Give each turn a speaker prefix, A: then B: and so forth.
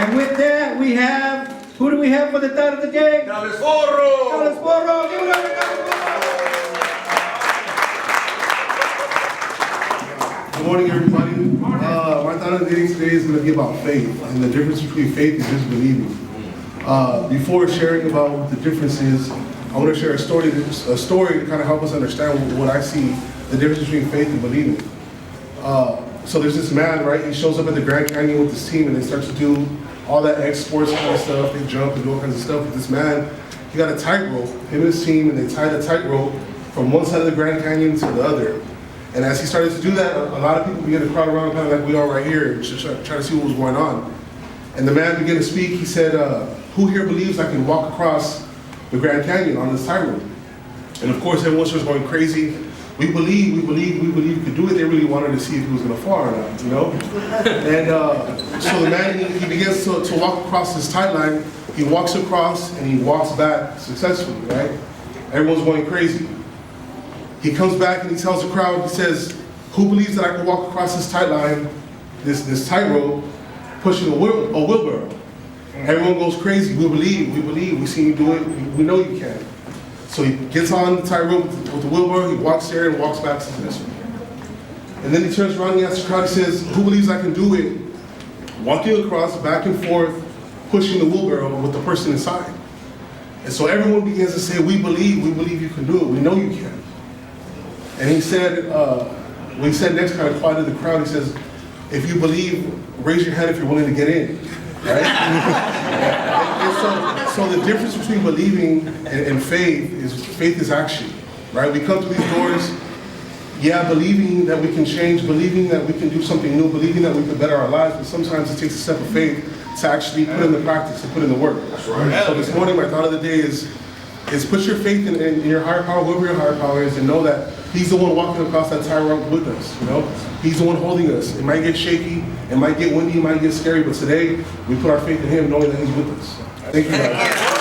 A: And with that, we have, who do we have for the thought of the day?
B: Carlos Porro!
A: Carlos Porro, give it up for Carlos Porro!
C: Good morning, everybody. My thought of the day today is going to be about faith and the difference between faith and just believing. Before sharing about what the difference is, I want to share a story to kind of help us understand what I see the difference between faith and believing. So there's this man, right? He shows up at the Grand Canyon with his team, and they start to do all that X-Sports kind of stuff. They jump and do all kinds of stuff. But this man, he got a tightrope, him and his team, and they tied a tightrope from one side of the Grand Canyon to the other. And as he started to do that, a lot of people began to crowd around, kind of like we are right here, trying to see what was going on. And the man began to speak. He said, who here believes I can walk across the Grand Canyon on this tightrope? And of course, everyone starts going crazy. We believe you could do it. They really wanted to see if he was going to fall or not, you know? And so the man, he begins to walk across this tight line. He walks across and he walks back successfully, right? Everyone's going crazy. He comes back and he tells the crowd, he says, who believes that I can walk across this tight line, this tightrope, pushing a wheelbarrow? Everyone goes crazy. We believe, we see you do it, we know you can. So he gets on the tightrope with the wheelbarrow, he walks there and walks back successfully. And then he turns around and he asks the crowd, he says, who believes I can do it? Walking across, back and forth, pushing the wheelbarrow with the person inside. And so everyone begins to say, we believe you can do it, we know you can. And he said, when he said next, kind of quieted the crowd, he says, if you believe, raise your hand if you're willing to get in, right? and so the difference between believing and faith is action, right? We come to these doors, yeah, believing that we can change, believing that we can do something new, believing that we can better our lives, but sometimes it takes a step of faith to actually put in the practice, to put in the work. That's right. So this morning, my thought of the day is put your faith in your higher power, whoever your higher power is, and know that He's the one walking across that tightrope with us, you know? He's the one holding us. It might get shaky, it might get windy, it might get scary, but today we put our faith in Him knowing that He's with us. Thank you, guys.